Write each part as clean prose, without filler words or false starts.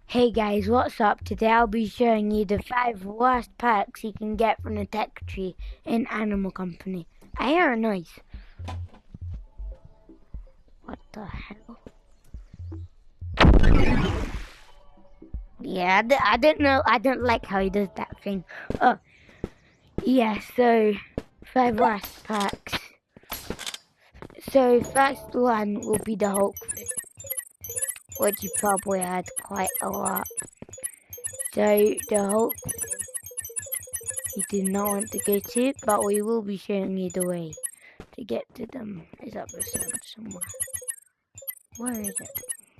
Hey guys, what's up? Today I'll be showing you the 5 worst perks you can get from the tech tree in Animal Company. I hear a noise. What the hell? Yeah, I don't know. I don't like how he does that thing. Oh, yeah, so 5 worst perks. So first one will be the Hulk, which you probably had quite a lot. So the Hulk you do not want to go to, but we will be showing you the way to get to them. Is up the side somewhere. Where is it?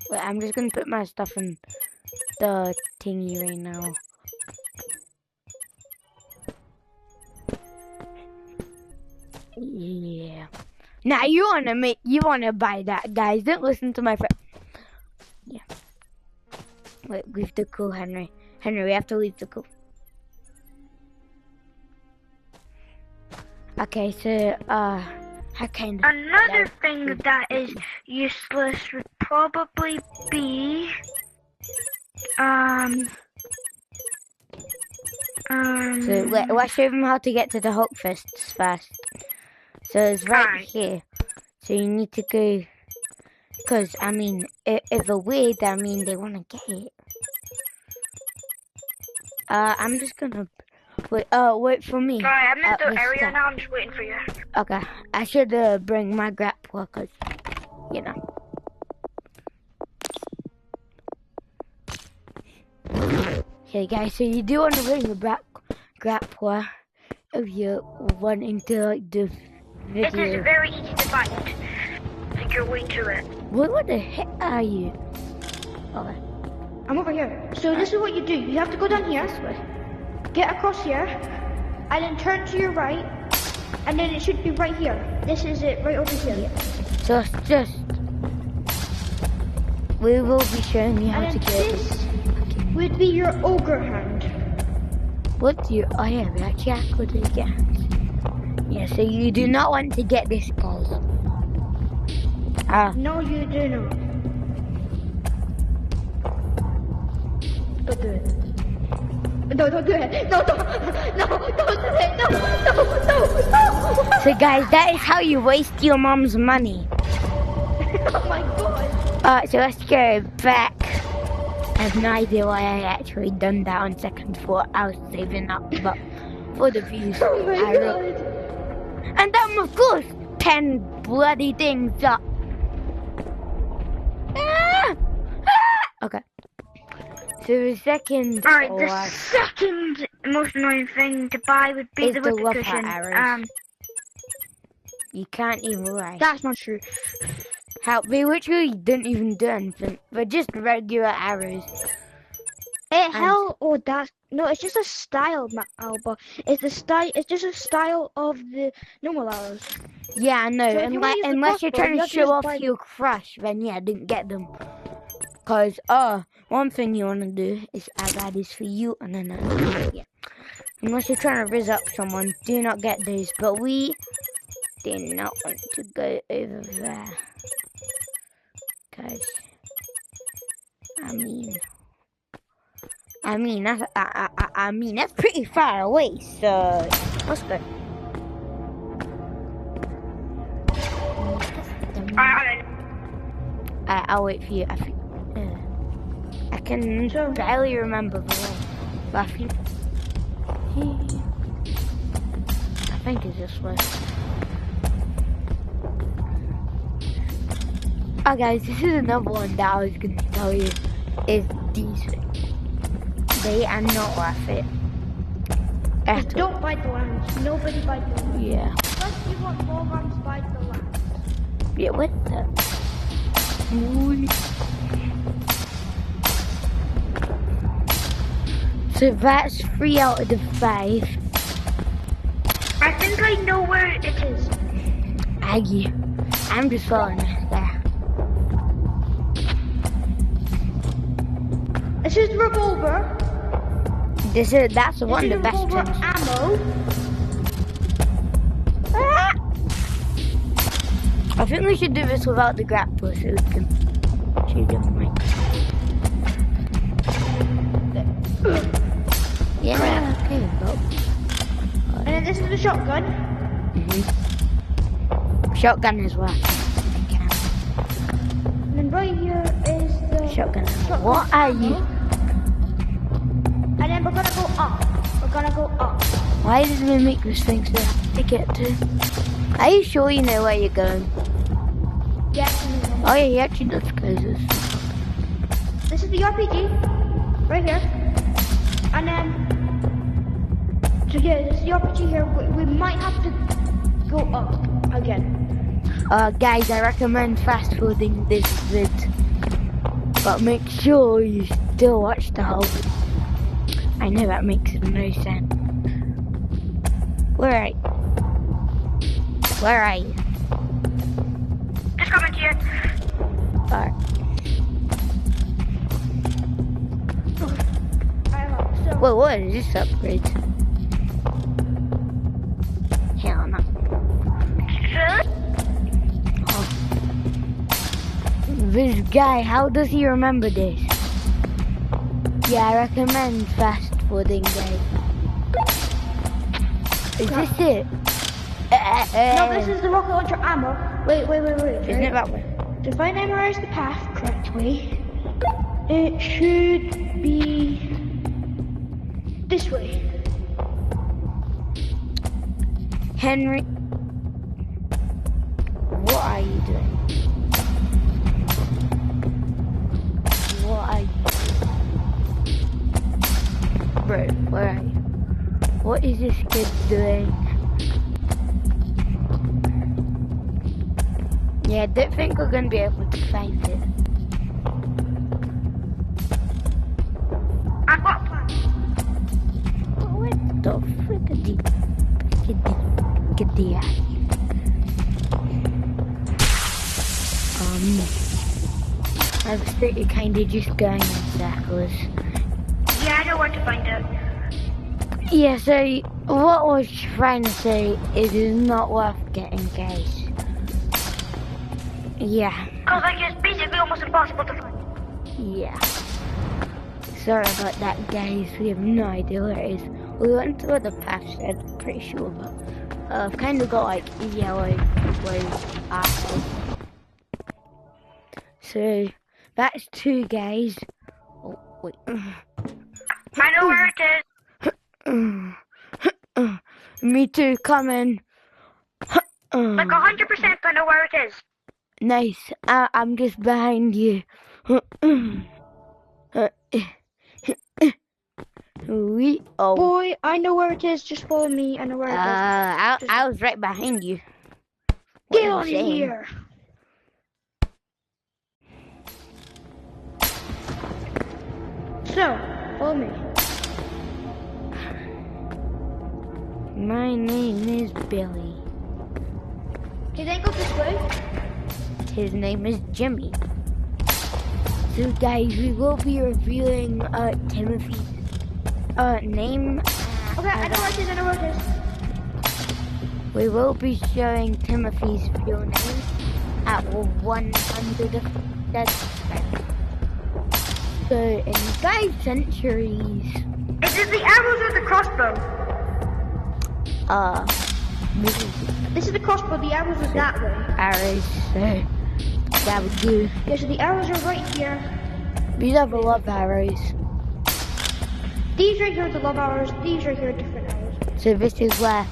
Wait, I'm just gonna put my stuff in the thingy right now. Yeah. Now you wanna buy that, guys. Don't listen to my friend. Yeah. Wait, leave the cool, Henry. Henry, we have to leave the cool. Okay, so I kind of. Another thing that is useless would probably be So let's show them how to get to the Hulk fists first. So it's right here. So you need to go, because I mean, if a weird, I mean they want to get it. I'm just gonna wait for me. Alright, I'm in the area now. I'm just waiting for you. Okay, I should bring my grappler, cause you know. Okay, guys, so you do want to bring the grappler if you're wanting to like the video. This is very easy to find. Make your way to it. What the heck are you? Okay. I'm over here. So this is what you do. You have to go down here, get across here, and then turn to your right, and then it should be right here. This is it, right over here. So just we will be showing you how to get it. This would be your ogre hand. What's your? Oh yeah, we actually have to get hands. Yeah, so you do not want to get this, guys. No, you do not. Don't do it. No, don't do it. No, don't do it. No. So guys, that is how you waste your mom's money. Oh my god. So let's go back. I have no idea why I actually done that on second thought. I was saving up, but for the views, Oh my god. And then of course, 10 bloody things up. Okay. So the second. Alright, the second most annoying thing to buy would be the whipping cushion. Arrows. You can't even lie. That's not true. How they literally didn't even do anything. They're just regular arrows. It's just a style, Alba. It's just a style of the normal arrows. Yeah, I know. So unless you're trying to show off your crush, then yeah, didn't get them. Cause one thing you wanna do is I got this for you, and then yeah. Unless you're trying to rizz up someone, do not get those. But we do not want to go over there. Cause I mean that's pretty far away. So let's go. I'll wait for you. I can barely remember the way, but I think it's this way. Oh guys, this is another one that I was going to tell you is these things. They are not worth it. Just don't buy the lamps. Nobody buys the lamps. Yeah. Unless you want more lamps, buy the lamps. Yeah, what the? So that's 3 out of the 5. I think I know where it is. Aggie, I'm just following us there. This is the revolver. That's one of the best ones. Ammo. I think we should do this without the grappler so we can shoot them right. shotgun. Shotgun as well. And then right here is the Shotgun. shotgun What are ammo. you? And then we're gonna go up. We're gonna go up. Why did we make this thing so hard to get to? Are you sure you know where you're going? Yeah. Oh yeah, he actually does closes. This is the RPG. Right here. And then... So yeah, this is the RPG here. We might have to go up again. Guys, I recommend fast forwarding this vid. But make sure you still watch the whole video. I know that makes no sense. Where are you? Where are you? Just coming to you. Alright. So, Whoa, what is this upgrade? Hell no. Oh. This guy, how does he remember this? Yeah, I recommend fast forwarding, guys. Is this it? no, this is the rocket launcher ammo. Wait. Isn't it that way? To find memorize the path correctly, it should be this way. Henry, what are you doing? What are you doing? Bro, where are you? What is this kid doing? Yeah, I don't think we're gonna be able to find it. I've got a plan. What the frickity? Get the out of here. I was thinking kinda just going in circles. Yeah, I know where to find it. Yeah, so what I was trying to say is it's not worth getting, guys. Yeah. Because like it's basically almost impossible to find. Yeah. Sorry about that, guys. We have no idea where it is. We went through the patch, I'm pretty sure, but I've kind of got like yellow apples. So that's 2, guys. Oh wait. I know where it is. Me too. Coming. Like 100% I know where it is. Nice. I'm just behind you. Oh. Boy, I know where it is. Just follow me. I know where it is. I was right behind you. What Get are you on saying? here. So, follow me. My name is Billy. Okay, then go this way. His name is Jimmy. So guys, we will be revealing Timothy's name. Okay, I know where it is. I know where it is. We will be showing Timothy's real name at 100 subscribers. So in 5 centuries, Is it the arrows or the crossbow? This is the crossbow. The arrows are that way. arrows, so that would do. Yeah, so the arrows are right here. We have a lot of arrows. These right here are the love arrows. These right here are different arrows. So this is where,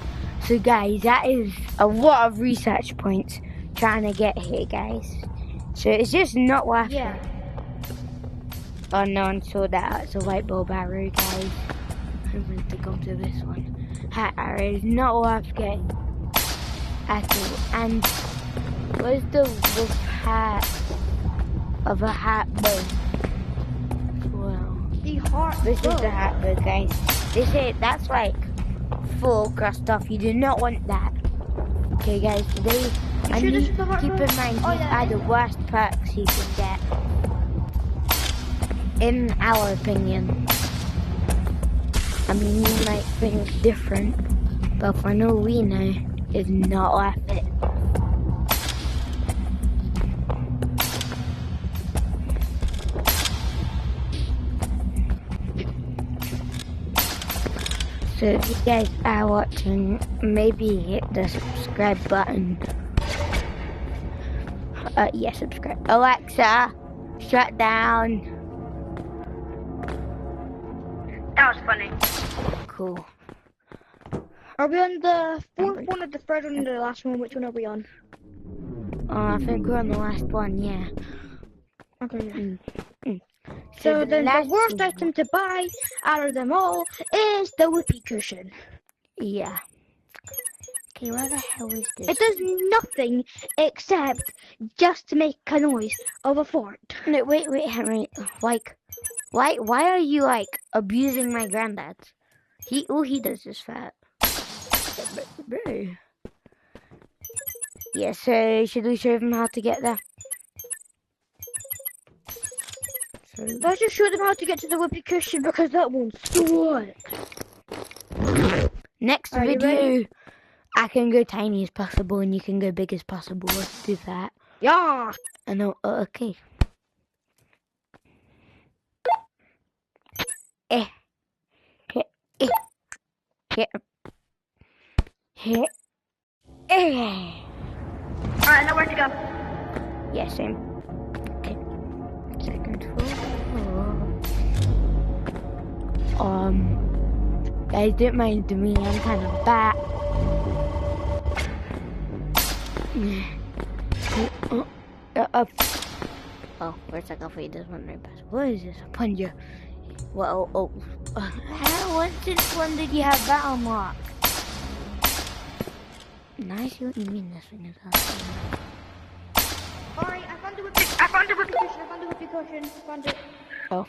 so guys, that is a lot of research points trying to get here, guys. So it's just not worth Yeah. it. Oh, no one saw that. It's a light bulb arrow, guys. I'm going to come to this one. Hat arrow is not worth getting at all. And where's the wolf hat of a hat bow? Well, The heart. this is the hat bow, guys. That's like full crossed off. You do not want that. Okay, guys. Today, I sure this need is the heart keep bow? in mind Oh, these yeah. are the worst perks you can get, in our opinion. I mean, you might think different, but for all we know, it's not worth it. So if you guys are watching, maybe hit the subscribe button. Yeah, subscribe. Alexa, shut down. That was funny. Cool. Are we on the fourth one or the third one or the last one? Which one are we on? I think we're on the last one, yeah. Okay. Mm. So then the last worst one- item to buy out of them all is the whoopee cushion. Yeah. Okay, where the hell is this? It does nothing except just to make a noise of a fart. No, wait, Henry. Like, why are you like abusing my granddad? All he does is fat. Bro. Yeah, so should we show them how to get there? So, Let's just show them how to get to the whoopee cushion because that won't suck. next Are you video, ready? I can go tiny as possible and you can go big as possible. Let's do that. Yeah. I know. Okay. Eh. Hit. Eh. Hit. Hit. Eh. Alright, now where to go? Yeah, same. Okay. Second floor. Guys, don't mind me. I'm kind of bad. Oh, for a second, I thought you just went right past. What is this? A plunger. Well, when since when did you have that unlocked? Nice, what you mean this thing is awesome. Alright, I found the whoopee cushion. I found the whoopee cushion. I found it. Oh.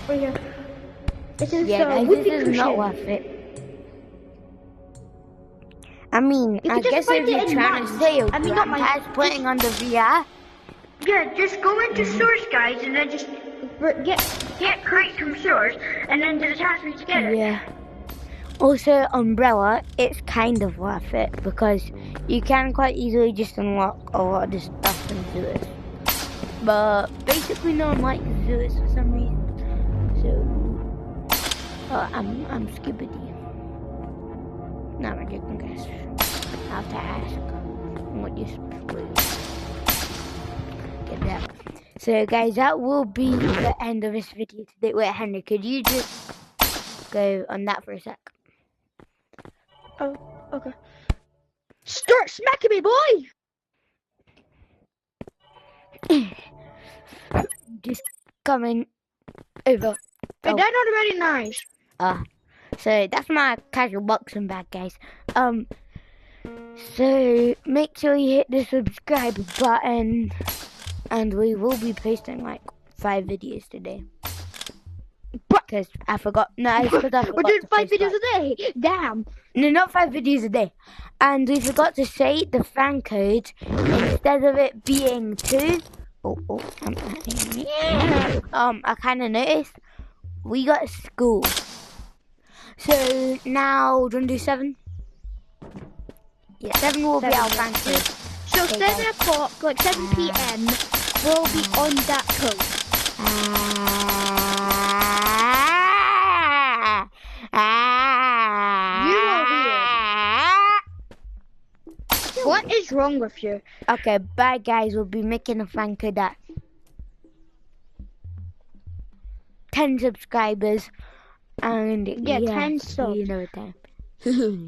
Right here. This is Yeah, guys, whoopee this is cushion. not worth it. I mean, You I can just guess find if it you're in trying to mine. say your I mean, not mine. grandpa's putting on the VR. Yeah, just go into source, guys, and then just get crate from source, and then do the attachments together. Yeah. Also, Umbrella, it's kind of worth it because you can quite easily just unlock a lot of this stuff and do it. But basically, no one likes to do it for some reason. So, I'm skibbity. No, I'm joking, guys. I have to ask what you get that. So, guys, that will be the end of this video today. Wait, Henry, could you just go on that for a sec? Oh, okay. Start smacking me, boy! Just coming over. Hey, Oh. that's not very nice. So that's my casual boxing bag, guys. So make sure you hit the subscribe button, and we will be posting like 5 videos today. Because I forgot. No, it's because I We're forgot doing to 5 post, videos like- a day. Damn. No, not 5 videos a day. And we forgot to say the fan code instead of it being 2. I kind of noticed we got school. So now, do you want to do 7? Yeah, 7 will be our fan code. So Okay, 7 o'clock, like 7 p.m. will be on that code. You are weird. What is wrong with you? Okay, bye guys. We'll be making a fan code at 10 subscribers. And Yeah, 10 see you subs. another time.